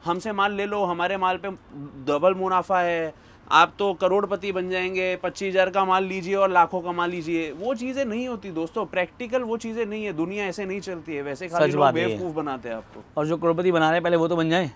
हमसे माल ले लो, हमारे माल पे डबल मुनाफा है, आप तो करोड़पति बन जाएंगे, 25,000 का माल लीजिए और लाखों का माल लीजिए। वो चीज़ें नहीं होती दोस्तों, प्रैक्टिकल वो चीज़ें नहीं है, दुनिया ऐसे नहीं चलती है। वैसे खाली लोग बेवकूफ़ बनाते हैं आपको। और जो करोड़पति बना रहे हैं पहले वो तो बन जाए।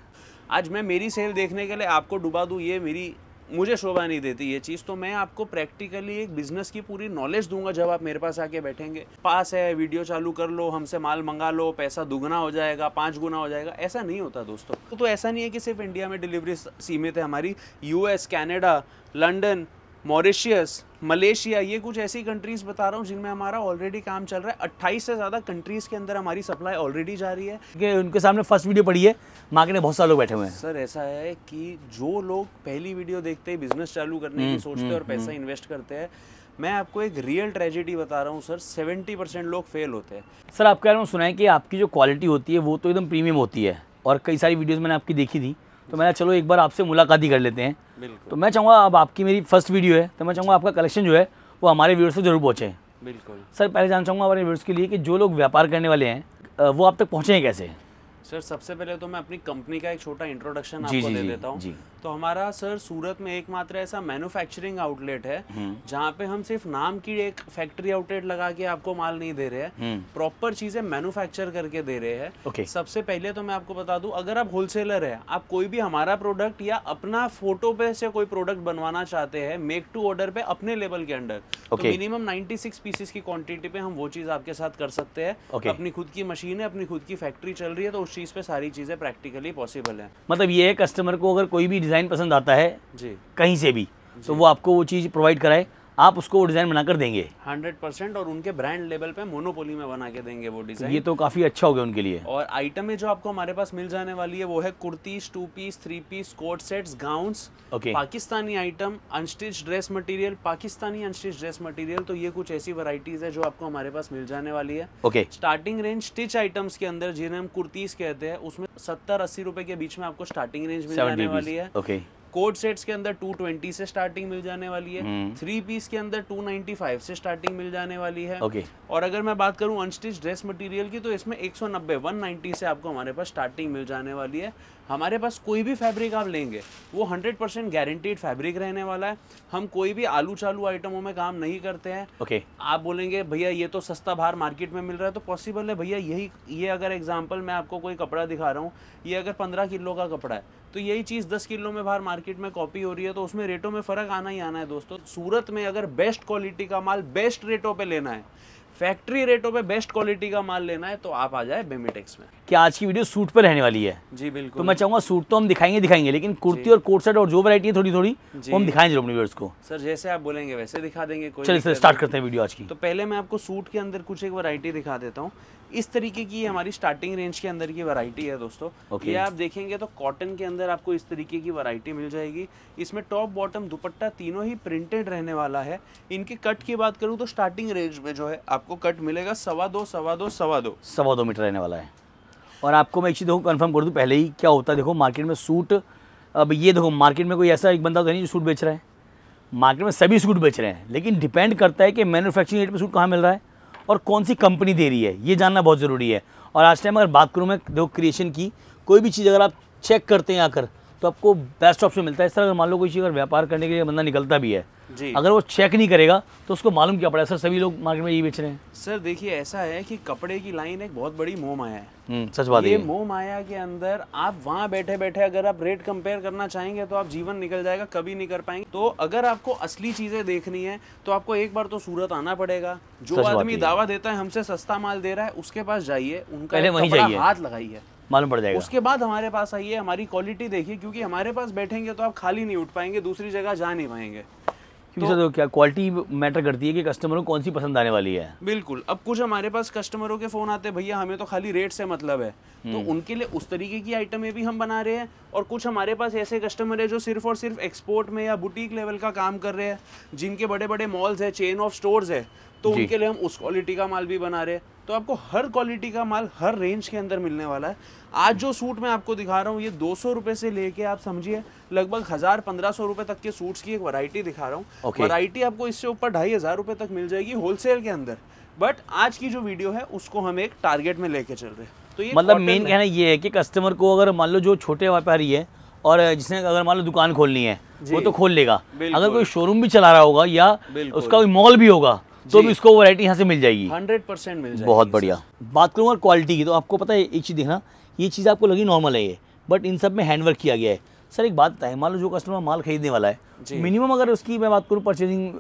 आज मैं मेरी सेल देखने के लिए आपको डुबा दूँ, ये मुझे शोभा नहीं देती ये चीज़। तो मैं आपको प्रैक्टिकली एक बिजनेस की पूरी नॉलेज दूंगा जब आप मेरे पास आके बैठेंगे। पास है, वीडियो चालू कर लो, हमसे माल मंगा लो, पैसा दुगना हो जाएगा, 5 गुना हो जाएगा, ऐसा नहीं होता दोस्तों। तो ऐसा नहीं है कि सिर्फ इंडिया में डिलीवरी सीमित है हमारी। US, Canada, London, Mauritius, Malaysia, ये कुछ ऐसी कंट्रीज़ बता रहा हूँ जिनमें हमारा ऑलरेडी काम चल रहा है। 28 से ज़्यादा कंट्रीज़ के अंदर हमारी सप्लाई ऑलरेडी जा रही है। कि उनके सामने फर्स्ट वीडियो पड़ी है, मार्केट में बहुत सारे लोग बैठे हुए हैं। सर ऐसा है कि जो लोग पहली वीडियो देखते ही बिजनेस चालू करने की सोचते हैं और पैसा इन्वेस्ट करते हैं, मैं आपको एक रियल ट्रेजेडी बता रहा हूँ सर, 70% लोग फेल होते हैं। सर आपके बारे में सुना है कि आपकी जो क्वालिटी होती है वो तो एकदम प्रीमियम होती है, और कई सारी वीडियोज़ मैंने आपकी देखी थी, तो मैंने चलो एक बार आपसे मुलाकात ही कर लेते हैं। बिल्कुल। तो मैं चाहूँगा, अब आपकी मेरी फर्स्ट वीडियो है तो मैं चाहूँगा आपका कलेक्शन जो है वो हमारे व्यूअर्स तक जरूर पहुँचे। बिल्कुल सर पहले जानना चाहूँगा हमारे व्यूअर्स के लिए कि जो लोग व्यापार करने वाले हैं वो आप तक पहुँचे कैसे? सर सबसे पहले तो मैं अपनी कंपनी का एक छोटा इंट्रोडक्शन आपको दे देता हूँ। तो हमारा सर सूरत में एकमात्र ऐसा मैन्युफैक्चरिंग आउटलेट है जहाँ पे हम सिर्फ नाम की एक फैक्ट्री आउटलेट लगा के आपको माल नहीं दे रहे हैं, प्रॉपर चीजें मैन्युफैक्चर करके दे रहे हैं। सबसे पहले तो मैं आपको बता दूं, अगर आप होलसेलर है, आप कोई भी हमारा प्रोडक्ट या अपना फोटो पे से कोई प्रोडक्ट बनवाना चाहते हैं मेक टू ऑर्डर पे अपने लेवल के अंडर, तो मिनिमम 96 पीसेस की क्वांटिटी पे हम वो चीज आपके साथ कर सकते हैं। अपनी खुद की मशीन है, अपनी खुद की फैक्ट्री चल रही है, तो उस चीज पे सारी चीजें प्रैक्टिकली पॉसिबल है। मतलब ये है कस्टमर को अगर कोई भी डिज़ाइन पसंद आता है जी कहीं से भी, तो वो आपको वो चीज़ प्रोवाइड कराए, आप उसको वो डिज़ाइन बनाकर देंगे 100%, और उनके ब्रांड लेवल पे मोनोपोली में बना के देंगे वो डिज़ाइन। ये तो काफ़ी अच्छा हो गया उनके लिए। और आइटम में जो आपको हमारे पास मिल जाने वाली है वो है kurtis, 2 piece, 3 piece, coat sets, gowns, Pakistani item, unstitch dress material, Pakistani unstitch dress material. तो ये कुछ ऐसी वैरायटीज है जो आपको हमारे पास मिल जाने वाली है। स्टार्टिंग रेंज स्टिच आइटम्स के अंदर, जिन्हें हम कुर्तीज कहते हैं, उसमें 70-80 रुपए के बीच में आपको स्टार्टिंग रेंज मिल जाने वाली है। कोड सेट्स के अंदर 220 से स्टार्टिंग मिल जाने वाली है। 3 पीस के अंदर 295 से स्टार्टिंग मिल जाने वाली है। और अगर मैं बात करूं अनस्टिच ड्रेस मटेरियल की, तो इसमें 190 से आपको हमारे पास स्टार्टिंग मिल जाने वाली है। हमारे पास कोई भी फैब्रिक आप लेंगे वो 100% गारंटीड फैब्रिक रहने वाला है। हम कोई भी आलू चालू आइटमों में काम नहीं करते हैं। आप बोलेंगे भैया ये तो सस्ता बाहर मार्केट में मिल रहा है, तो पॉसिबल है भैया। ये अगर एग्जांपल मैं आपको कोई कपड़ा दिखा रहा हूँ, ये अगर 15 किलो का कपड़ा है, तो यही चीज़ 10 किलो में बाहर मार्केट में कॉपी हो रही है, तो उसमें रेटों में फ़र्क आना ही आना है दोस्तों। सूरत में अगर बेस्ट क्वालिटी का माल बेस्ट रेटों पे लेना है, फैक्ट्री रेटों पे बेस्ट क्वालिटी का माल लेना है, तो आप आ जाए बेमिटेक्स में। क्या आज की वीडियो सूट पे रहने वाली है? जी बिल्कुल। तो मैं चाहूँगा सूट तो हम दिखाएंगे, लेकिन कुर्ती और कोट सेट और जो वैरायटी है थोड़ी वो हम दिखाएंगे अपने व्यूअर्स को। सर जैसे आप बोलेंगे वैसे दिखा देंगे। चलिए सर स्टार्ट करते हैं वीडियो आज की। तो पहले मैं आपको सूट के अंदर कुछ एक वैरायटी दिखा देता हूँ। इस तरीके की हमारी स्टार्टिंग रेंज के अंदर की वैरायटी है दोस्तों। ये आप देखेंगे तो कॉटन के अंदर आपको इस तरीके की वैरायटी मिल जाएगी। इसमें टॉप बॉटम दुपट्टा तीनों ही प्रिंटेड रहने वाला है। इनकी कट की बात करूँ तो स्टार्टिंग रेंज में जो है आपको कट मिलेगा 2.25 मीटर रहने वाला है। और आपको मैं एक चीज़ देखो कंफर्म कर दूँ पहले ही, क्या होता है देखो मार्केट में सूट, अब ये देखो मार्केट में कोई ऐसा एक बंदा तो नहीं जो सूट बेच रहा है, मार्केट में सभी सूट बेच रहे हैं, लेकिन डिपेंड करता है कि मैन्युफैक्चरिंग रेट पे सूट कहाँ मिल रहा है और कौन सी कंपनी दे रही है, ये जानना बहुत ज़रूरी है। और आज टाइम अगर बात करूँ मैं देखो क्रिएशन की, कोई भी चीज़ अगर आप चेक करते हैं आकर तो आपको बेस्ट ऑप्शन मिलता है। इस तरह अगर मान लो कोई चीज़ अगर व्यापार करने के लिए बंदा निकलता भी है जी, अगर वो चेक नहीं करेगा तो उसको मालूम क्या पड़ा। सर सभी लोग मार्केट में यही बेच रहे हैं। सर देखिए ऐसा है कि कपड़े की लाइन एक बहुत बड़ी मोह माया है। सच बात है। ये मोह माया के अंदर आप वहाँ बैठे बैठे अगर आप रेट कंपेयर करना चाहेंगे तो आप जीवन निकल जाएगा, कभी नहीं कर पाएंगे। तो अगर आपको असली चीजें देखनी है तो आपको एक बार तो सूरत आना पड़ेगा। जो आदमी दावा देता है हमसे सस्ता माल दे रहा है, उसके पास जाइए, उनका हाथ लगाइए, मालूम पड़ जाएगा। उसके बाद हमारे पास आइए, हमारी क्वालिटी देखिए, क्योंकि हमारे पास बैठेंगे तो आप खाली नहीं उठ पाएंगे, दूसरी जगह जा नहीं पाएंगे। तो क्या क्वालिटी मैटर करती है कि कस्टमर को कौन सी पसंद आने वाली है। बिल्कुल। अब कुछ हमारे पास कस्टमरों के फोन आते हैं, भैया हमें तो खाली रेट से मतलब है, तो उनके लिए उस तरीके की आइटमें भी हम बना रहे हैं। और कुछ हमारे पास ऐसे कस्टमर है जो सिर्फ और सिर्फ एक्सपोर्ट में या बुटीक लेवल का काम कर रहे हैं, जिनके बड़े बड़े मॉल्स है, चेन ऑफ स्टोर्स है, तो उनके लिए हम उस क्वालिटी का माल भी बना रहे हैं। तो आपको हर क्वालिटी का माल हर रेंज के अंदर मिलने वाला है। आज जो सूट मैं आपको दिखा रहा हूँ ये 200 रुपये से लेके आप समझिए लगभग 1000-1500 रुपये तक के सूट्स की एक वैरायटी दिखा रहा हूँ। वैरायटी आपको इससे ऊपर 2500 रुपये तक मिल जाएगी होलसेल के अंदर। बट आज की जो वीडियो है उसको हम एक टारगेट में लेके चल रहे हैं। तो ये मतलब मेन कहना ये है कि कस्टमर को अगर मान लो जो छोटे व्यापारी है और जिसने अगर मान लो दुकान खोलनी है वो तो खोल लेगा, अगर कोई शोरूम भी चला रहा होगा या उसका कोई मॉल भी होगा तो भी उसको वैरायटी यहाँ से मिल जाएगी, 100% मिल जाएगी। बहुत बढ़िया। बात करूँगा क्वालिटी की, तो आपको पता है एक चीज़ देखना, ये चीज़ आपको लगी नॉर्मल है ये, बट इन सब में हैंडवर्क किया गया है। सर एक बात बताएं, मान लो जो कस्टमर माल खरीदने वाला है, मिनिमम अगर उसकी मैं बात करूँ परचेजिंग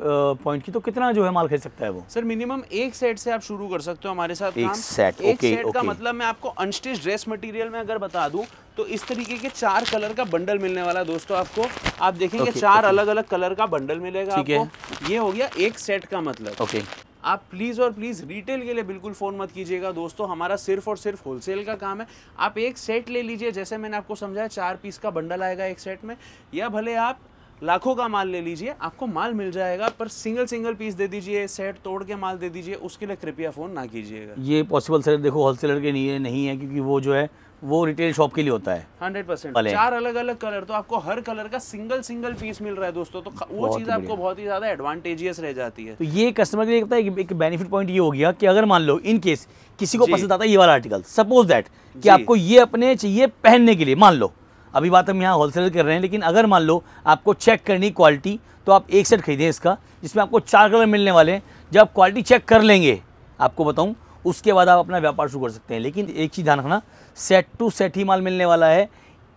पॉइंट की, तो कितना जो है माल खरीद सकता है वो? सर मिनिमम एक सेट से आप शुरू कर सकते हो हमारे साथ एक काम। सेट, एक सेट का मतलब मैं आपको अनस्टिच ड्रेस मटेरियल में अगर बता दूं तो इस तरीके के 4 कलर का बंडल मिलने वाला है दोस्तों आपको। आप देखेंगे 4 अलग अलग कलर का बंडल मिलेगा आपको। ये हो गया एक सेट का मतलब। आप प्लीज़ और प्लीज़ रिटेल के लिए बिल्कुल फ़ोन मत कीजिएगा दोस्तों, हमारा सिर्फ और सिर्फ होलसेल का काम है। आप एक सेट ले लीजिए, जैसे मैंने आपको समझाया 4 पीस का बंडल आएगा एक सेट में, या भले आप लाखों का माल ले लीजिए, आपको माल मिल जाएगा, पर सिंगल पीस दे दीजिए, सेट तोड़ के माल दे दीजिए, उसके लिए कृपया फ़ोन ना कीजिएगा। ये पॉसिबल सर देखो होलसेलर के लिए नहीं है, क्योंकि वो जो है वो रिटेल शॉप के लिए होता है। 100% 4 अलग अलग कलर, तो आपको हर कलर का सिंगल पीस मिल रहा है दोस्तों, तो वो चीज़ आपको बहुत ही ज़्यादा एडवांटेजियस रह जाती है। तो ये कस्टमर के लिए पता है एक बेनिफिट पॉइंट ये हो गया कि अगर मान लो इन केस किसी को पसंद आता है ये वाला आर्टिकल, सपोज दैट कि आपको ये अपने चाहिए पहनने के लिए, मान लो अभी बात हम यहाँ होलसेलर कर रहे हैं, लेकिन अगर मान लो आपको चेक करनी क्वालिटी, तो आप एक सेट खरीदें इसका, जिसमें आपको 4 कलर मिलने वाले हैं। जब आप क्वालिटी चेक कर लेंगे, आपको बताऊं, उसके बाद आप अपना व्यापार शुरू कर सकते हैं। लेकिन एक चीज़ ध्यान रखना, सेट टू सेट ही माल मिलने वाला है,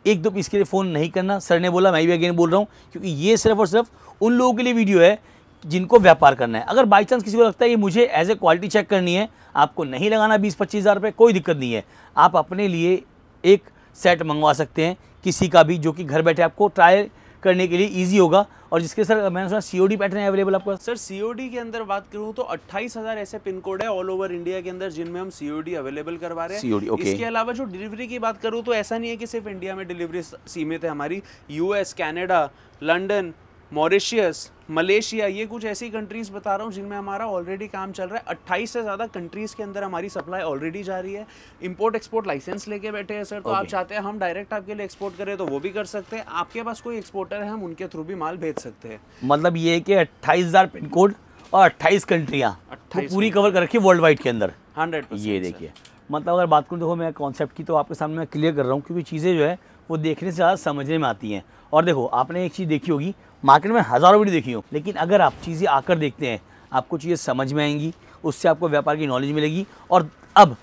1-2 पीस के लिए फ़ोन नहीं करना। सर ने बोला, मैं भी अगेन बोल रहा हूँ, क्योंकि ये सिर्फ और सिर्फ उन लोगों के लिए वीडियो है जिनको व्यापार करना है। अगर बाई चांस किसी को लगता है कि मुझे एज ए क्वालिटी चेक करनी है, आपको नहीं लगाना 20-25 हज़ार रुपये, कोई दिक्कत नहीं है। आप अपने लिए एक सेट मंगवा सकते हैं किसी का भी, जो कि घर बैठे आपको ट्रायल करने के लिए इजी होगा, और जिसके सर मैंने सुना सीओडी पैटर्न है अवेलेबल आपका। सर सीओडी के अंदर बात करूं तो 28,000 ऐसे पिन कोड है ऑल ओवर इंडिया के अंदर जिनमें हम सीओडी अवेलेबल करवा रहे हैं। COD, okay। इसके अलावा जो डिलीवरी की बात करूं तो ऐसा नहीं है कि सिर्फ इंडिया में डिलीवरी सीमित है हमारी। US, Canada, London, Mauritius, Malaysia, ये कुछ ऐसी कंट्रीज़ बता रहा हूँ जिनमें हमारा ऑलरेडी काम चल रहा है। 28 से ज़्यादा कंट्रीज़ के अंदर हमारी सप्लाई ऑलरेडी जा रही है। इंपोर्ट एक्सपोर्ट लाइसेंस लेके बैठे हैं सर, तो आप चाहते हैं हम डायरेक्ट आपके लिए एक्सपोर्ट करें तो वो भी कर सकते हैं। आपके पास कोई एक्सपोर्टर है, हम उनके थ्रू भी माल भेज सकते हैं। मतलब ये है कि 28,000 पिन कोड और 28 कंट्रियाँ पूरी कवर कर रखी है वर्ल्ड वाइड के अंदर। 100%। ये देखिए, मतलब अगर बात करूँ, देखो मैं कॉन्सेप्ट की तो आपके सामने मैं क्लियर कर रहा हूँ, क्योंकि चीज़ें जो है वो देखने से ज़्यादा समझने में आती हैं। और देखो आपने एक चीज़ देखी होगी, मार्केट में हज़ारों वीडियो देखी हो, लेकिन अगर आप चीज़ें आकर देखते हैं, आपको चीज़ें समझ में आएंगी, उससे आपको व्यापार की नॉलेज मिलेगी। और अब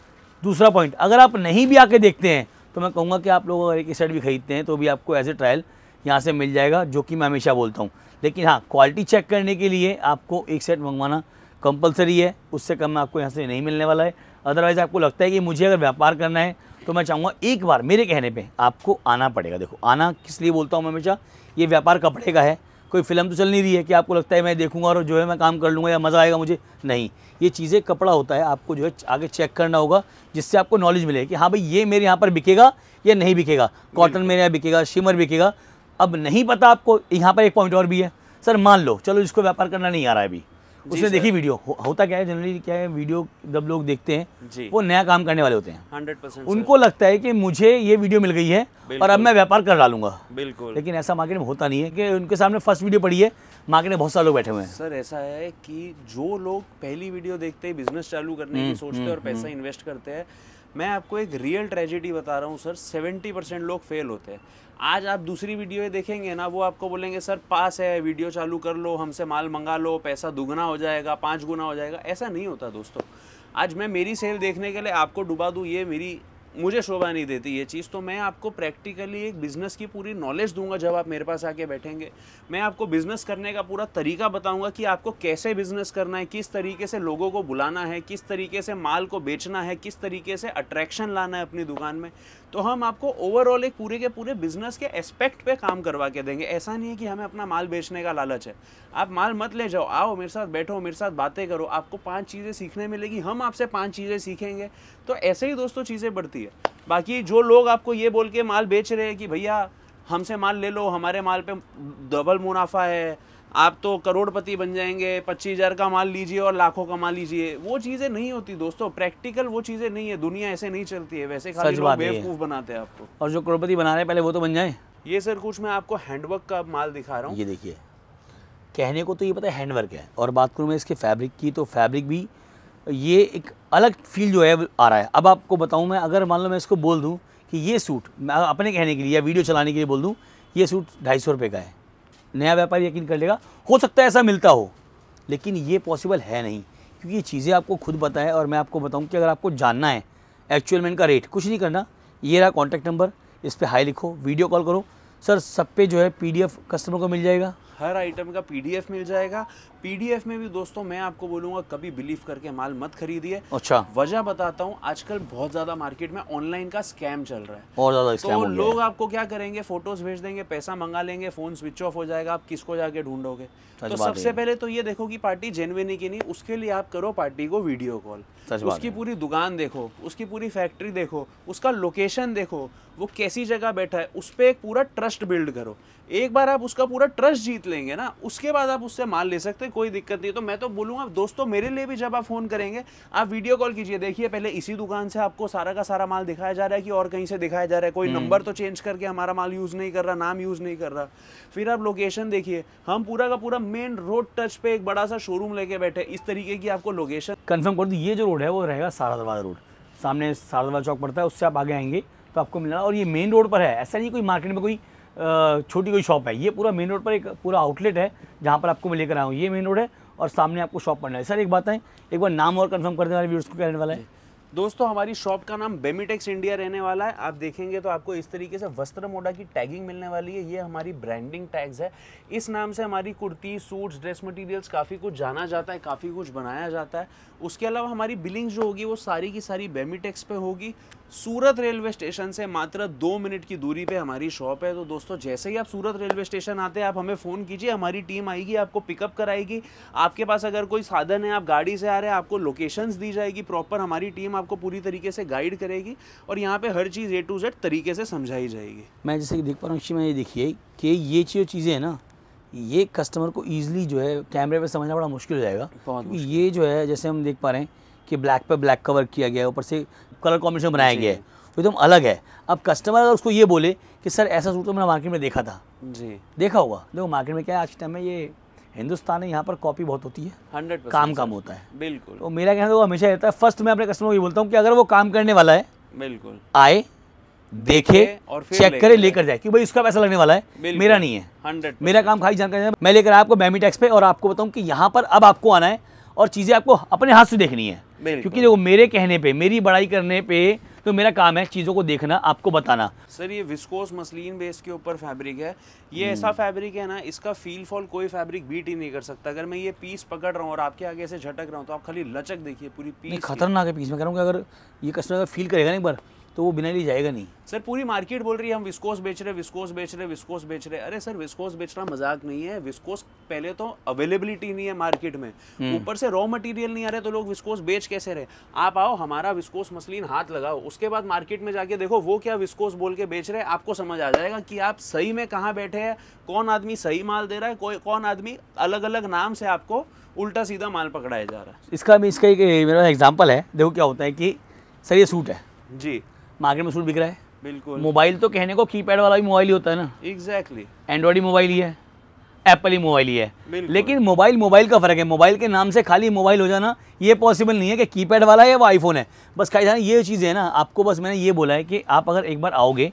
दूसरा पॉइंट, अगर आप नहीं भी आके देखते हैं तो मैं कहूँगा कि आप लोग अगर एक सेट भी खरीदते हैं तो भी आपको एज ए ट्रायल यहाँ से मिल जाएगा, जो कि मैं हमेशा बोलता हूँ। लेकिन हाँ, क्वालिटी चेक करने के लिए आपको एक सेट मंगवाना कंपलसरी है, उससे कम आपको यहाँ से नहीं मिलने वाला है। अदरवाइज़ आपको लगता है कि मुझे अगर व्यापार करना है तो मैं चाहूँगा एक बार मेरे कहने पे आपको आना पड़ेगा। देखो आना किस लिए बोलता हूँ मैं हमेशा, ये व्यापार कपड़े का है, कोई फिल्म तो चल नहीं रही है कि आपको लगता है मैं देखूंगा और जो है मैं काम कर लूँगा या मज़ा आएगा मुझे, नहीं। ये चीज़ें कपड़ा होता है, आपको जो है आगे चेक करना होगा, जिससे आपको नॉलेज मिले कि हाँ भाई ये मेरे यहाँ पर बिकेगा या नहीं बिकेगा, कॉटन मेरे यहाँ बिकेगा, शिमर बिकेगा। अब नहीं पता आपको, यहाँ पर एक पॉइंट और भी है सर, मान लो चलो जिसको व्यापार करना नहीं आ रहा है अभी, उसने देखी वीडियो, होता क्या है जनरली क्या है, वीडियो जब लोग देखते हैं वो नया काम करने वाले होते हैं, 100%। उनको लगता है कि मुझे ये वीडियो मिल गई है और अब मैं व्यापार कर डालूंगा। बिल्कुल। लेकिन ऐसा मार्केट में होता नहीं है कि उनके सामने फर्स्ट वीडियो पड़ी है, मार्केट में बहुत सारे लोग बैठे हुए हैं। सर ऐसा है कि जो लोग पहली वीडियो देखते ही बिजनेस चालू करने की सोचते हैं और पैसा इन्वेस्ट करते हैं, मैं आपको एक रियल ट्रेजेडी बता रहा हूँ सर, 70% लोग फेल होते हैं। आज आप दूसरी वीडियो देखेंगे ना, वो आपको बोलेंगे सर पास है, वीडियो चालू कर लो, हमसे माल मंगा लो, पैसा दुगना हो जाएगा, 5 गुना हो जाएगा। ऐसा नहीं होता दोस्तों। आज मैं मेरी सेल देखने के लिए आपको डुबा दूँ, ये मुझे शोभा नहीं देती ये चीज़। तो मैं आपको प्रैक्टिकली एक बिज़नेस की पूरी नॉलेज दूंगा जब आप मेरे पास आके बैठेंगे। मैं आपको बिज़नेस करने का पूरा तरीका बताऊंगा कि आपको कैसे बिज़नेस करना है, किस तरीके से लोगों को बुलाना है, किस तरीके से माल को बेचना है, किस तरीके से अट्रैक्शन लाना है अपनी दुकान में। तो हम आपको ओवरऑल एक पूरे के पूरे बिज़नेस के एस्पेक्ट पे काम करवा के देंगे। ऐसा नहीं है कि हमें अपना माल बेचने का लालच है। आप माल मत ले जाओ, आओ मेरे साथ बैठो, मेरे साथ बातें करो, आपको 5 चीज़ें सीखने मिलेगी, हम आपसे 5 चीज़ें सीखेंगे। तो ऐसे ही दोस्तों चीज़ें बढ़ती है। बाकी जो लोग आपको ये बोल के माल बेच रहे हैं कि भैया हमसे माल ले लो, हमारे माल पे डबल मुनाफा है, आप तो करोड़पति बन जाएंगे, 25,000 का माल लीजिए और लाखों का माल लीजिए, वो चीज़ें नहीं होती दोस्तों। प्रैक्टिकल वो चीज़ें नहीं है, दुनिया ऐसे नहीं चलती है। वैसे खाली लोग बेवकूफ़ बनाते हैं आपको। और जो करोड़पति बना रहे हैं पहले वो तो बन जाए। ये सर कुछ मैं आपको हैंडवर्क का माल दिखा रहा हूँ। ये देखिए, कहने को तो ये पता है हैंडवर्क है, और बात करूँ मैं इसके फैब्रिक की, तो फैब्रिक भी ये एक अलग फील जो है आ रहा है। अब आपको बताऊं मैं, अगर मान लो मैं इसको बोल दूं कि ये सूट, मैं अपने कहने के लिए या वीडियो चलाने के लिए बोल दूं ये सूट 250 रुपये का है, नया व्यापारी यकीन कर लेगा। हो सकता है ऐसा मिलता हो, लेकिन ये पॉसिबल है नहीं, क्योंकि ये चीज़ें आपको खुद पता है। और मैं आपको बताऊं कि अगर आपको जानना है एक्चुअल में इनका रेट, कुछ नहीं करना, ये रहा कॉन्टैक्ट नंबर, इस पर हाई लिखो, वीडियो कॉल करो सर। सब पे जो है PDF कस्टमर को मिल जाएगा, हर आइटम का PDF मिल जाएगा। PDF में भी दोस्तों मैं आपको बोलूँगा कभी बिलीव करके माल मत खरीदिए। अच्छा, वजह बताता हूँ, आजकल बहुत ज़्यादा मार्केट में ऑनलाइन का स्कैम चल रहा है। और ज़्यादा स्कैम हो तो गया लोग है। आपको क्या करेंगे, फोटोज भेज देंगे, पैसा मंगा लेंगे, फ़ोन स्विच ऑफ हो जाएगा, आप किसको जाके ढूंढोगे। तो सबसे पहले तो ये देखो कि पार्टी जेन्युइन है कि नहीं, उसके लिए आप करो पार्टी को वीडियो कॉल, उसकी पूरी दुकान देखो, उसकी पूरी फैक्ट्री देखो, उसका लोकेशन देखो, वो कैसी जगह बैठा है, उस पर एक पूरा ट्रस्ट बिल्ड करो। एक बार आप उसका पूरा ट्रस्ट जीत लेंगे ना, उसके बाद आप उससे माल ले सकते हैं, कोई दिक्कत नहीं। तो मैं तो बोलूँगा दोस्तों, मेरे लिए भी जब आप फ़ोन करेंगे आप वीडियो कॉल कीजिए। देखिए पहले इसी दुकान से आपको सारा का सारा माल दिखाया जा रहा है कि और कहीं से दिखाया जा रहा है, कोई नंबर तो चेंज करके हमारा माल यूज़ नहीं कर रहा, नाम यूज़ नहीं कर रहा। फिर आप लोकेशन देखिए, हम पूरा का पूरा मेन रोड टच पे एक बड़ा सा शोरूम लेके बैठे, इस तरीके की आपको लोकेशन कन्फर्म कर दूँ। ये जो रोड है वो रहेगा सारा दरवाजा रोड, सामने सारा दरवाजा चौक पड़ता है, उससे आप आगे आएंगे तो आपको मिलना। और ये मेन रोड पर है, ऐसा नहीं कोई मार्केट में कोई छोटी कोई शॉप है, ये पूरा मेन रोड पर एक पूरा आउटलेट है जहाँ पर आपको मैं लेकर आया हूँ। ये मेन रोड है और सामने आपको शॉप पड़ना है। सर एक बात है, एक बार नाम और कंफर्म कर दें हमारे व्यूअर्स को, क्या रहने वाला है? दोस्तों हमारी शॉप का नाम बेमिटेक्स इंडिया रहने वाला है। आप देखेंगे तो आपको इस तरीके से वस्त्र मोड़ा की टैगिंग मिलने वाली है। ये हमारी ब्रांडिंग टैग्स है। इस नाम से हमारी कुर्ती, सूट्स, ड्रेस मटेरियल्स काफ़ी कुछ जाना जाता है, काफ़ी कुछ बनाया जाता है। उसके अलावा हमारी बिलिंग जो होगी वो सारी की सारी बेमिटेक्स पे होगी। सूरत रेलवे स्टेशन से मात्र 2 मिनट की दूरी पे हमारी शॉप है। तो दोस्तों जैसे ही आप सूरत रेलवे स्टेशन आते हैं, आप हमें फ़ोन कीजिए, हमारी टीम आएगी, आपको पिकअप कराएगी। आपके पास अगर कोई साधन है, आप गाड़ी से आ रहे हैं, आपको लोकेशंस दी जाएगी प्रॉपर, हमारी टीम आपको पूरी तरीके से गाइड करेगी और यहाँ पे हर चीज़ A to Z तरीके से समझाई जाएगी। मैं जैसे कि देख पा रहा हूँ, में ये देखिए कि ये चीज़ें हैं ना, ये कस्टमर को ईजिली जो है कैमरे पे समझना बड़ा मुश्किल हो जाएगा, क्योंकि ये जो है जैसे हम देख पा रहे हैं कि ब्लैक पे ब्लैक कवर किया गया है, ऊपर से कलर कॉम्बिनेशन बनाया गया है, वो एकदम अलग है। अब कस्टमर अगर उसको ये बोले कि सर ऐसा सूट तो मैंने मार्केट में देखा था, जी देखा होगा, देखो मार्केट में क्या है आज के टाइम में, ये हिंदुस्तान है, यहाँ पर कॉपी बहुत होती है, 100% काम होता है। बिल्कुल। तो मेरा कहना तो हमेशा रहता है, फर्स्ट मैं अपने कस्टमर को ये बोलता हूँ कि अगर वो काम करने वाला है, बिल्कुल आए, देखे और चेक करे, लेकर जाए, कि भाई इसका पैसा लगने वाला है, मेरा नहीं है। 100% मेरा काम खाली जानकारी मैं लेकर आपको बेमिटेक्स पे, और आपको बताऊं कि यहाँ पर अब आपको आना है और चीज़ें आपको अपने हाथ से देखनी है, क्योंकि देखो मेरे कहने पे, मेरी बड़ाई करने पे तो मेरा काम है चीज़ों को देखना, आपको बताना। सर ये विस्कोस मसलिन बेस के ऊपर फैब्रिक है। ये ऐसा फैब्रिक है ना, इसका फील फॉल कोई फैब्रिक बीट ही नहीं कर सकता। अगर मैं ये पीस पकड़ रहा हूँ और आपके आगे से झटक रहा हूँ तो आप खाली लचक देखिए, पूरी पीस खतरनाक है पीस। मैं कह रहा हूँ कि अगर ये कस्टमर फील करेगा ना एक बार, तो वो बिना लिए जाएगा नहीं। सर पूरी मार्केट बोल रही है हम विस्कोस बेच रहे, विस्कोस बेच रहे, विस्कोस बेच रहे। अरे सर विस्कोस बेचना मजाक नहीं है। विस्कोस पहले तो अवेलेबिलिटी नहीं है मार्केट में, ऊपर से रॉ मटेरियल नहीं आ रहे, तो लोग विस्कोस बेच कैसे रहे। आप आओ, हमारा विस्कोस मसलिन हाथ लगाओ, उसके बाद मार्केट में जाके देखो वो क्या विस्कोस बोल के बेच रहे हैं, आपको समझ आ जाएगा कि आप सही में कहाँ बैठे हैं, कौन आदमी सही माल दे रहा है, कौन आदमी अलग अलग नाम से आपको उल्टा सीधा माल पकड़ाया जा रहा है। इसका एक मेरा एग्जाम्पल है। देखो क्या होता है कि सर ये सूट है जी, मार्केट में सूट बिक रहा है, बिल्कुल। मोबाइल तो कहने को कीपैड वाला भी मोबाइल ही होता है ना, एग्जैक्टली। एंड्रॉइड ही मोबाइल ही है, एप्पल ही मोबाइल ही है, लेकिन मोबाइल का फ़र्क है। मोबाइल के नाम से खाली मोबाइल हो जाना ये पॉसिबल नहीं है कि कीपैड वाला है या वो आईफोन है। बस खाली ये चीज़ें है ना, आपको बस मैंने ये बोला है कि आप अगर एक बार आओगे,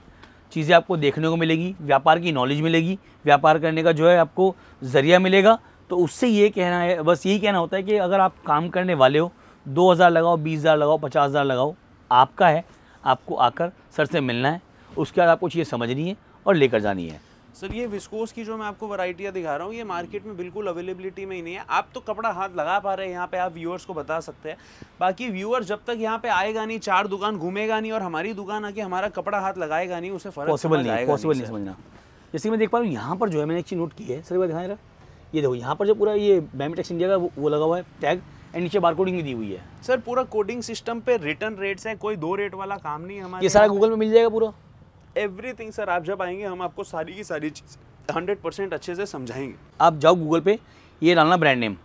चीज़ें आपको देखने को मिलेगी, व्यापार की नॉलेज मिलेगी, व्यापार करने का जो है आपको ज़रिया मिलेगा। तो उससे ये कहना है, बस यही कहना होता है कि अगर आप काम करने वाले हो, 2000 लगाओ, 20,000 लगाओ, 50,000 लगाओ, आपका है। आपको आकर सर से मिलना है, उसके बाद आपको चीज़ें समझनी है और लेकर जानी है। सर ये विस्कोस की जो मैं आपको वैरायटियाँ दिखा रहा हूँ, ये मार्केट में बिल्कुल अवेलेबिलिटी में ही नहीं है। आप तो कपड़ा हाथ लगा पा रहे हैं यहाँ पे, आप व्यूअर्स को बता सकते हैं। बाकी व्यूअर जब तक यहाँ पे आएगा नहीं, 4 दुकान घूमेगा नहीं और हमारी दुकान आके हमारा कपड़ा हाथ लगाएगा नहीं, उसे फर्क पॉसिबल नहीं समझना। जैसे मैं देख पा रहा हूँ यहाँ पर जो है, मैंने एक चीज़ नोट की है, सर एक बार दिखाएं, ये देखो यहाँ पर जो पूरा ये बेमिटेक्स इंडिया का वो लगा हुआ है टैग, एंड नीचे बारकोडिंग भी दी हुई है। सर पूरा कोडिंग सिस्टम पे रिटर्न रेट्स है, कोई 2 रेट वाला काम नहीं है हमारे। ये सारा गूगल में मिल जाएगा पूरा, एवरीथिंग। सर आप जब आएंगे हम आपको सारी की सारी चीज़ 100% अच्छे से समझाएंगे। आप जाओ गूगल पे, ये डालना ब्रांड नेम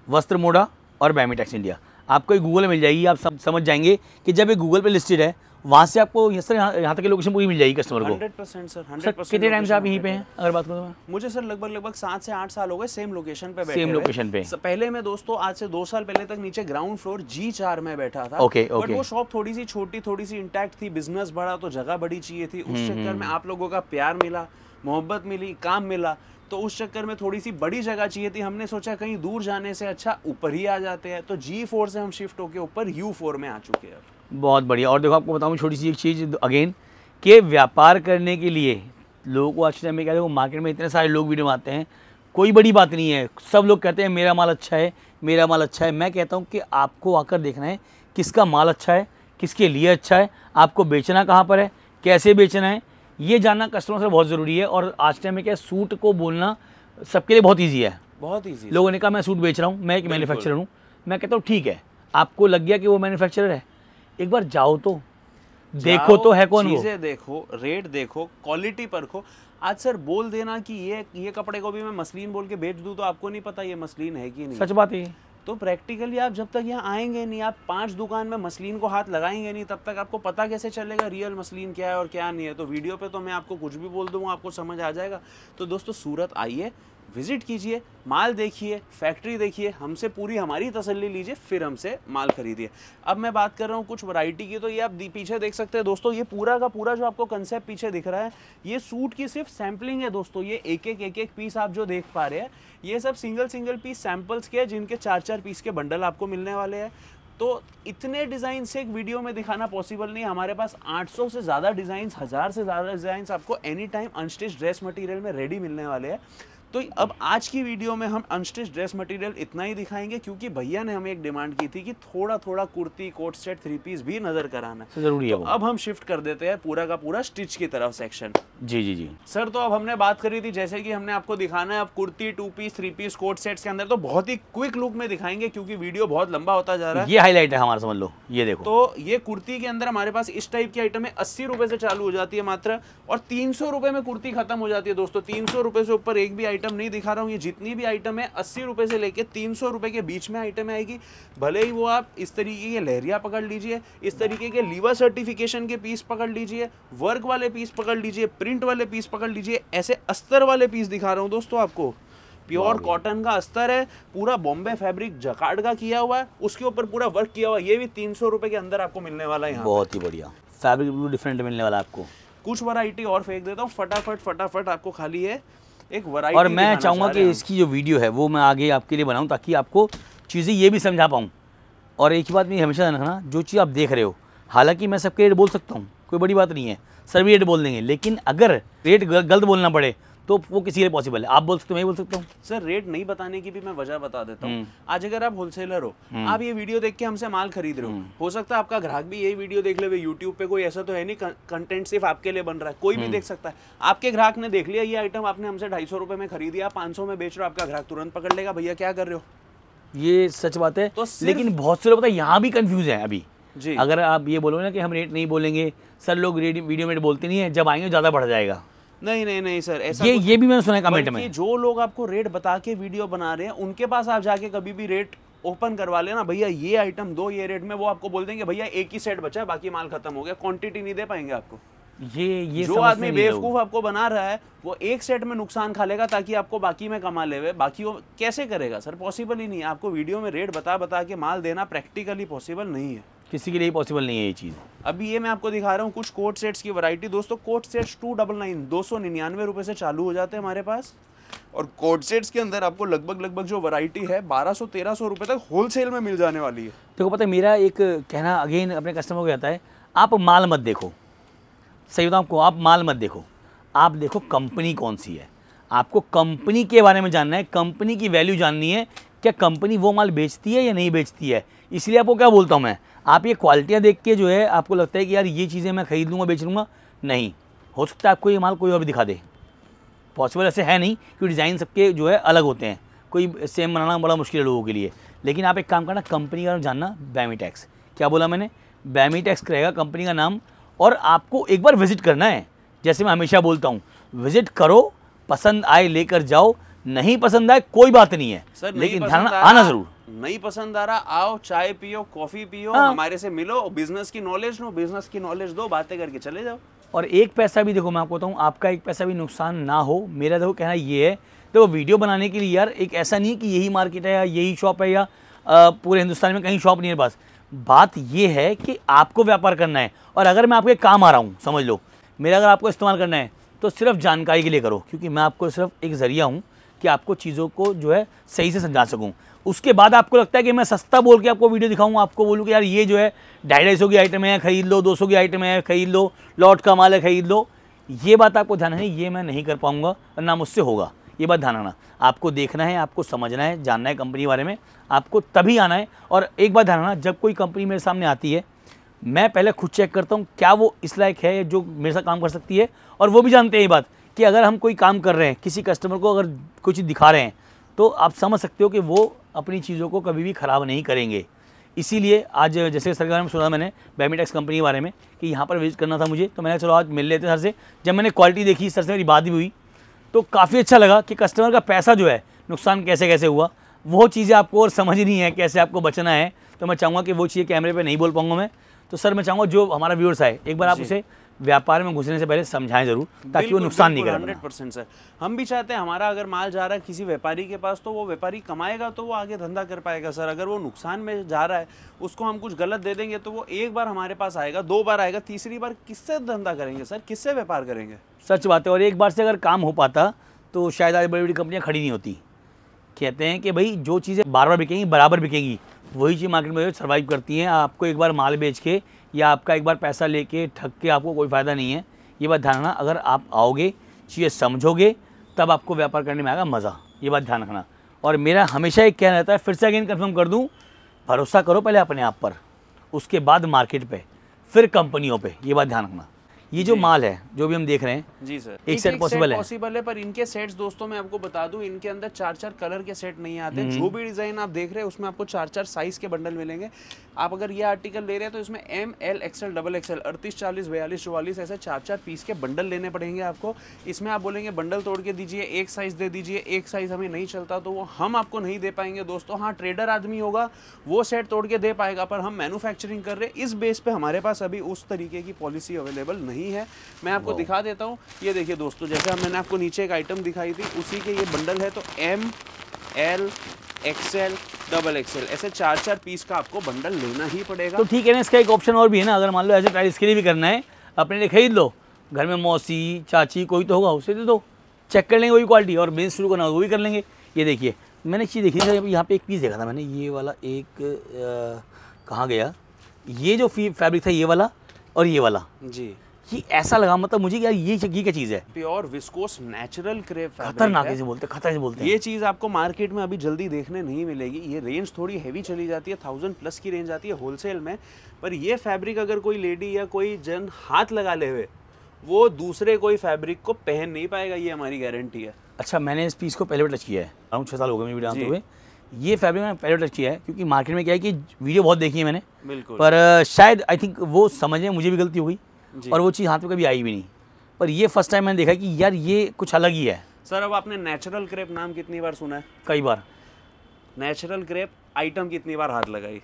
वस्त्र मोड़ा और बेमिटेक्स इंडिया, आपको ये गूगल में मिल जाएगी। आप समझ जाएंगे कि जब ये गूगल पे लिस्टेड है वहाँ से आपको सर यहाँ तक की लोकेशन पूरी मिल जाएगी कस्टमर को? 100% सर, 100%। कितने टाइम से आप यहीं पे हैं अगर बात करूँ? मुझे सर लगभग 7 से 8 साल हो गए सेम लोकेशन पे बैठे। सेम लोकेशन पे? पहले मैं दोस्तों आज से 2 साल पहले तक नीचे ग्राउंड फ्लोर G4 में बैठा था। ओके। बट वो शॉप थोड़ी सी छोटी, थोड़ी सी इंटैक्ट थी, बिजनेस बढ़ा तो जगह बड़ी चाहिए थी। उस चक्कर में आप लोगों का प्यार मिला, मोहब्बत मिली, काम मिला, तो उस चक्कर में थोड़ी सी बड़ी जगह चाहिए थी। हमने सोचा कहीं दूर जाने से अच्छा ऊपर ही आ जाते हैं, तो G4 से हम शिफ्ट होके ऊपर U4 में आ चुके हैं। बहुत बढ़िया। और देखो आपको बताऊँ छोटी सी एक चीज़ अगेन, कि व्यापार करने के लिए लोगों को आज के टाइम में क्या, देखो मार्केट में इतने सारे लोग वीडियो में आते हैं, कोई बड़ी बात नहीं है, सब लोग कहते हैं मेरा माल अच्छा है, मेरा माल अच्छा है। मैं कहता हूँ कि आपको आकर देखना है किसका माल अच्छा है, किसके लिए अच्छा है, आपको बेचना कहाँ पर है, कैसे बेचना है, ये जानना कस्टमर से बहुत ज़रूरी है। और आज टाइम में क्या, सूट को बोलना सबके लिए बहुत ईजी है। बहुत ईजी। लोगों ने कहा मैं सूट बेच रहा हूँ, मैं एक मैन्युफैक्चरर हूँ। मैं कहता हूँ ठीक है, आपको लग गया कि वो मैन्युफैक्चरर है, एक बार जाओ तो देखो तो है कौन वो, चीजें देखो, रेट देखो, क्वालिटी परखो। आज सर बोल देना कि ये कपड़े को भी मैं मसलिन बोल के बेच दूं तो आपको नहीं पता ये मसलिन है कि नहीं। सच बात है। तो प्रैक्टिकली आप जब तक यहाँ आएंगे नहीं, आप 5 दुकान में मसलिन को हाथ लगाएंगे नहीं, तब तक आपको पता कैसे चलेगा रियल मसलिन क्या है और क्या नहीं है। तो वीडियो पे तो मैं आपको कुछ भी बोल दूंगा, आपको समझ आ जाएगा। तो दोस्तों सूरत आइए, विजिट कीजिए, माल देखिए, फैक्ट्री देखिए, हमसे पूरी हमारी तसल्ली लीजिए, फिर हमसे माल खरीदिए। अब मैं बात कर रहा हूँ कुछ वैरायटी की, तो ये आप पीछे देख सकते हैं दोस्तों, ये पूरा का पूरा जो आपको कंसेप्ट पीछे दिख रहा है, ये सूट की सिर्फ सैम्पलिंग है दोस्तों। ये एक एक पीस आप जो देख पा रहे हैं, ये सब सिंगल पीस सैंपल्स के हैं, जिनके 4 पीस के बंडल आपको मिलने वाले हैं। तो इतने डिज़ाइन से एक वीडियो में दिखाना पॉसिबल नहीं। हमारे पास 800 से ज़्यादा डिज़ाइंस, 1000 से ज़्यादा डिज़ाइंस आपको any time unstitch dress material में रेडी मिलने वाले हैं। तो अब आज की वीडियो में हम अनस्टिच ड्रेस मटेरियल इतना ही दिखाएंगे, क्योंकि भैया ने हमें एक डिमांड की थी कि थोड़ा थोड़ा कुर्ती, कोट सेट, 3 पीस भी नजर कराना है, जरूरी है। तो अब हम शिफ्ट कर देते हैं पूरा का पूरा स्टिच की तरफ सेक्शन। जी सर, तो अब हमने बात करी थी, जैसे कि हमने आपको दिखाना है अब kurti, 2 piece, 3 piece, coat sets के अंदर, तो बहुत ही क्विक लुक में दिखाएंगे क्योंकि वीडियो बहुत लंबा होता जा रहा है। ये हाईलाइट है हमारा, समझ लो। ये देखो, तो ये कुर्ती के अंदर हमारे पास इस टाइप की आइटम है, 80 रुपए से चालू हो जाती है मात्र, और 300 रुपए में कुर्ती खत्म हो जाती है दोस्तों। 300 रुपए से ऊपर एक भी आइटम नहीं दिखा रहा हूँ। जितनी भी आइटम है 80 रुपए से लेके 300 रुपए के बीच में आइटम आएगी। भले ही वो आप इस तरीके के लहरिया पकड़ लीजिए, इस तरीके के लीवर सर्टिफिकेशन के पीस पकड़ लीजिए, वर्क वाले पीस पकड़ लीजिए, प्रिंट वाले पीस पकड़ लीजिए, ऐसे अस्तर वाले पीस दिखा रहा हूँ दोस्तों आपको। प्योर कॉटन का अस्तर है, पूरा बॉम्बे फैब्रिक जकार्ड का किया हुआ है, उसके ऊपर पूरा वर्क किया हुआ है। ये भी 300 रुपए के अंदर आपको मिलने वाला है। बहुत ही बढ़िया फैब्रिक, बिल्कुल डिफरेंट मिलने वाला आपको। कुछ वैरायटी और फेंक देता हूँ फटाफट आपको, खाली है एक वैरायटी। और मैं चाहूँगा कि इसकी जो वीडियो है वो मैं आगे आपके लिए बनाऊँ, ताकि आपको चीज़ें ये भी समझा पाऊँ। और एक ही बात मैं हमेशा रखना, जो चीज़ आप देख रहे हो, हालांकि मैं सबके रेट बोल सकता हूँ, कोई बड़ी बात नहीं है, सभी रेट बोल देंगे, लेकिन अगर रेट गलत बोलना पड़े तो वो किसी लिए पॉसिबल है। आप बोल सकते हो, मैं बोल सकता हूँ। सर, रेट नहीं बताने की भी मैं वजह बता देता हूँ। आज अगर आप होलसेलर हो, आप ये वीडियो देख के हमसे माल खरीद रहे हो सकता है आपका ग्राहक भी यही वीडियो देख ले। यूट्यूब पे कोई ऐसा तो है नहीं कंटेंट सिर्फ आपके लिए बन रहा है, कोई भी देख सकता है। आपके ग्राहक ने देख लिया ये आइटम, आपने हमसे 250 रुपए में खरीदी, आप 500 में बेच रहे हो, आपका ग्राहक तुरंत पकड़ लेगा, भैया क्या कर रहे हो। ये सच बात है। तो लेकिन बहुत से लोग पता है यहाँ भी कंफ्यूज है अभी जी। अगर आप ये बोलोगे ना कि हम रेट नहीं बोलेंगे, सर लोग वीडियो में बोलते नहीं है, जब आएंगे ज़्यादा बढ़ जाएगा। नहीं सर, ऐसा ये भी मैंने सुना है कमेंट में। जो लोग आपको रेट बता के वीडियो बना रहे हैं, उनके पास आप जाके कभी भी रेट ओपन करवा लेना, भैया ये आइटम दो ये रेट में, वो आपको बोल देंगे भैया एक ही सेट बचा है, बाकी माल खत्म हो गया, क्वांटिटी नहीं दे पाएंगे आपको। ये जो आदमी बेवकूफ आपको बना रहा है, वो एक सेट में नुकसान खा लेगा ताकि आपको बाकी में कमा ले, बाकी वो कैसे करेगा सर, पॉसिबल ही नहीं है। आपको वीडियो में रेट बता के माल देना प्रैक्टिकली पॉसिबल नहीं है, किसी के लिए पॉसिबल नहीं है ये चीज़। अभी ये मैं आपको दिखा रहा हूँ कुछ कोट सेट्स की वैरायटी दोस्तों। कोट सेट्स 299 रुपए से चालू हो जाते हैं हमारे पास, और कोट सेट्स के अंदर आपको लगभग जो वैरायटी है 1200-1300 रुपए तक होलसेल में मिल जाने वाली है। देखो पता है, मेरा एक कहना अगेन अपने कस्टमर को कहता है, आप माल मत देखो, सही बताऊँ आपको, आप माल मत देखो, आप देखो कंपनी कौन सी है। आपको कंपनी के बारे में जानना है, कंपनी की वैल्यू जाननी है, क्या कंपनी वो माल बेचती है या नहीं बेचती है। इसलिए आपको क्या बोलता हूँ मैं, आप ये क्वालिटियाँ देख के जो है आपको लगता है कि यार ये चीज़ें मैं खरीद लूँगा, बेच लूँगा, नहीं हो सकता है आपको ये माल कोई और भी दिखा दे, पॉसिबल ऐसे है नहीं, क्योंकि डिज़ाइन सबके जो है अलग होते हैं, कोई सेम बनाना बड़ा मुश्किल है लोगों के लिए। लेकिन आप एक काम करना, कंपनी का जानना, बैमीटेक्स, क्या बोला मैंने, बैमीटेक्स रहेगा कंपनी का नाम, और आपको एक बार विजिट करना है। जैसे मैं हमेशा बोलता हूँ, विजिट करो, पसंद आए लेकर जाओ, नहीं पसंद आए कोई बात नहीं है, लेकिन ध्यान आना ज़रूर। नहीं पसंद आ रहा, आओ चाय पियो, कॉफी पियो, हाँ। हमारे से मिलो, बिजनेस की नॉलेज लो, बिजनेस की नॉलेज दो, बातें करके चले जाओ। और एक पैसा भी देखो मैं आपको बताऊँ, आपका एक पैसा भी नुकसान ना हो, मेरा देखो कहना ये है। देखो वीडियो बनाने के लिए यार एक ऐसा नहीं है कि यही मार्केट है या यही शॉप है या पूरे हिंदुस्तान में कहीं शॉप नहीं है बस। बात ये है कि आपको व्यापार करना है, और अगर मैं आपके काम आ रहा हूँ, समझ लो मेरा अगर आपको इस्तेमाल करना है तो सिर्फ जानकारी के लिए करो, क्योंकि मैं आपको सिर्फ एक ज़रिया हूँ कि आपको चीज़ों को जो है सही से समझा सकूँ। उसके बाद आपको लगता है कि मैं सस्ता बोल के आपको वीडियो दिखाऊँ, आपको बोलूँ कि यार ये जो है 250 की आइटम है खरीद लो, 200 की आइटम है खरीद लो, लॉट का माल है खरीद लो, ये बात आपको ध्यान है, ये मैं नहीं कर पाऊँगा और ना मुझसे होगा। ये बात ध्यान रखना, आपको देखना है, आपको समझना है, जानना है कंपनी के बारे में, आपको तभी आना है। और एक बात ध्यान रखना, जब कोई कंपनी मेरे सामने आती है मैं पहले खुद चेक करता हूँ क्या वो इस लायक है जो मेरे साथ काम कर सकती है। और वो भी जानते हैं ये बात कि अगर हम कोई काम कर रहे हैं, किसी कस्टमर को अगर कुछ दिखा रहे हैं, तो आप समझ सकते हो कि वो अपनी चीज़ों को कभी भी ख़राब नहीं करेंगे। इसीलिए आज जैसे सर के बारे में सुना मैंने बेमिटेक्स कंपनी के बारे में कि यहाँ पर विजिट करना था मुझे, तो मैंने चलो आज मिल लेते सर से। जब मैंने क्वालिटी देखी, सर से मेरी बात भी हुई, तो काफ़ी अच्छा लगा कि कस्टमर का पैसा जो है नुकसान कैसे कैसे हुआ, वो चीज़ें आपको और समझ नहीं है, कैसे आपको बचना है। तो मैं चाहूँगा कि वो चीज़ें कैमरे पे नहीं बोल पाऊँगा मैं। तो सर मैं चाहूँगा जो हमारा व्यूअर्स आए, एक बार आप उसे व्यापार में घुसने से पहले समझाएं ज़रूर, ताकि वो नुकसान नहीं करे। 100% सर, हम भी चाहते हैं हमारा अगर माल जा रहा है किसी व्यापारी के पास, तो वो व्यापारी कमाएगा तो वो आगे धंधा कर पाएगा सर। अगर वो नुकसान में जा रहा है, उसको हम कुछ गलत दे देंगे तो वो एक बार हमारे पास आएगा, 2 बार आएगा, तीसरी बार किससे धंधा करेंगे सर, किससे व्यापार करेंगे? सच बात है। और एक बार से अगर काम हो पाता तो शायद आज बड़ी बड़ी कंपनियां खड़ी नहीं होती। कहते हैं कि भाई जो चीज़ें बार बार बिकेंगी, बराबर बिकेंगी, वही चीज़ मार्केट में सर्वाइव करती हैं। आपको एक बार माल बेच के या आपका एक बार पैसा लेके ठग के आपको कोई फ़ायदा नहीं है। ये बात ध्यान रखना, अगर आप आओगे, चीज़ें समझोगे, तब आपको व्यापार करने में आएगा मज़ा। ये बात ध्यान रखना। और मेरा हमेशा एक कहना रहता है, फिर से अगेन कंफर्म कर दूँ, भरोसा करो पहले अपने आप पर, उसके बाद मार्केट पे, फिर कंपनियों पे। ये बात ध्यान रखना। ये जो माल है जो भी हम देख रहे हैं जी सर, एक सेट पॉसिबल है, पर इनके सेट्स दोस्तों मैं आपको बता दूं, इनके अंदर 4-4 कलर के सेट नहीं आते। जो भी डिजाइन आप देख रहे हैं उसमें आपको 4-4 साइज के बंडल मिलेंगे। आप अगर ये आर्टिकल ले रहे हैं तो इसमें M, L, XL, XXL 38, 40, 42, 44 ऐसे 4-4 पीस के बंडल लेने पड़ेंगे आपको। इसमें आप बोलेंगे बंडल तोड़ के दीजिए, एक साइज दे दीजिए, एक साइज हमें नहीं चलता, तो वो हम आपको नहीं दे पाएंगे दोस्तों। हाँ, ट्रेडर आदमी होगा वो सेट तोड़ के दे पाएगा, पर हम मैन्युफैक्चरिंग कर रहे हैं इस बेस पे हमारे पास अभी उस तरीके की पॉलिसी अवेलेबल नहीं है। मैं आपको दिखा देता हूँ, ये देखिए दोस्तों, जैसे मैंने आपको नीचे एक आइटम दिखाई थी, उसी के ये बंडल है। तो M, L, XL, XXL ऐसे 4-4 पीस का आपको बंडल लेना ही पड़ेगा। तो ठीक है ना, इसका एक ऑप्शन और भी है ना, अगर मान लो ऐसे ट्रायल इसके लिए भी करना है, अपने लिए खरीद लो, घर में मौसी चाची कोई तो होगा, उसे दे दो, चेक कर लेंगे वही क्वालिटी, और बिजनेस शुरू करना वो भी कर लेंगे। ये देखिए मैंने एक चीज़ देखी थी, यहाँ पे एक पीस देखा था मैंने, ये वाला एक कहाँ गया, ये जो फैब्रिक था ये वाला और ये वाला जी, ये ऐसा लगा, मतलब मुझे यार ये क्या चीज़ है, pure viscous natural crepe fabric, खतरनाक से बोलते हैं, खतरनाक से बोलते हैं। ये चीज़ आपको मार्केट में अभी जल्दी देखने नहीं मिलेगी। ये रेंज थोड़ी हैवी चली जाती है, 1000+ की रेंज आती है होलसेल में। पर ये फैब्रिक अगर कोई लेडी या कोई जन हाथ लगा ले हुए, वो दूसरे कोई फैब्रिक को पहन नहीं पाएगा, ये हमारी गारंटी है। अच्छा, मैंने इस पीस को पहले भी टच किया है, अराउंड 6 साल हो गए मुझे वीडियो बनाते हुए। ये फैब्रिक मैंने पहले टच किया है, क्योंकि मार्केट में क्या है कि वीडियो बहुत देखी है मैंने, बिल्कुल, पर शायद आई थिंक वो समझने मुझे भी गलती हो गई और वो चीज़ हाथ में कभी आई भी नहीं। पर ये फर्स्ट टाइम मैंने देखा कि यार ये कुछ अलग ही है। सर, अब आपने नेचुरल क्रेप नाम कितनी बार सुना है? कई बार। नेचुरल क्रेप आइटम कितनी बार हाथ लगाई?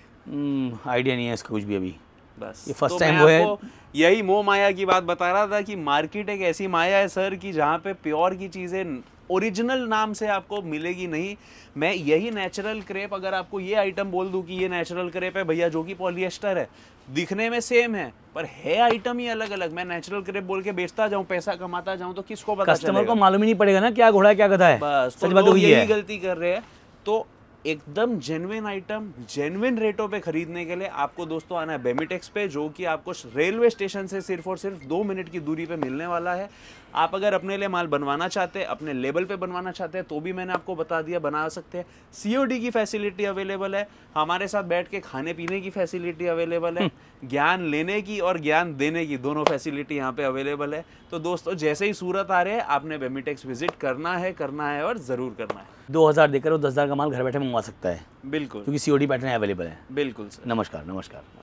आइडिया नहीं है इसका कुछ भी अभी, बस ये फर्स्ट टाइम वो है। यही मोह माया की बात बता रहा था कि मार्केट एक ऐसी माया है सर कि जहाँ पे प्योर की चीज़ें ओरिजिनल नाम से आपको मिलेगी नहीं। मैं यही नेचुरल क्रेप, अगर आपको ये आइटम बोल दूं कि ये नेचुरल क्रेप है भैया, जो कि पॉलिएस्टर है, दिखने में सेम है पर है आइटम ही अलग अलग, मैं नेचुरल क्रेप बोल के बेचता जाऊं, पैसा कमाता जाऊं, तो किसको पता चलेगा? कस्टमर को मालूम ही नहीं पड़ेगा ना क्या घोड़ा है क्या गधा है। बस सच बात वही है, यही गलती कर रहे हैं। तो एकदम जेन्युइन आइटम जेन्युइन रेटों पे खरीदने के लिए आपको दोस्तों आना है बेमिटेक्स पे, जो कि आपको रेलवे स्टेशन से सिर्फ और सिर्फ 2 मिनट की दूरी पे मिलने वाला है। आप अगर अपने लिए माल बनवाना चाहते हैं, अपने लेवल पे बनवाना चाहते हैं, तो भी मैंने आपको बता दिया, बना सकते हैं। COD की फैसिलिटी अवेलेबल है, हमारे साथ बैठ के खाने पीने की फैसिलिटी अवेलेबल है, ज्ञान लेने की और ज्ञान देने की दोनों फैसिलिटी यहाँ पे अवेलेबल है। तो दोस्तों, जैसे ही सूरत आ रहे हैं, आपने बेमिटेक्स विजिट करना है और ज़रूर करना है। 2000 देकर वो 10,000 का माल घर बैठे मंगवा सकता है, बिल्कुल, क्योंकि COD पैटर्न अवेलेबल है। बिल्कुल सर। नमस्कार।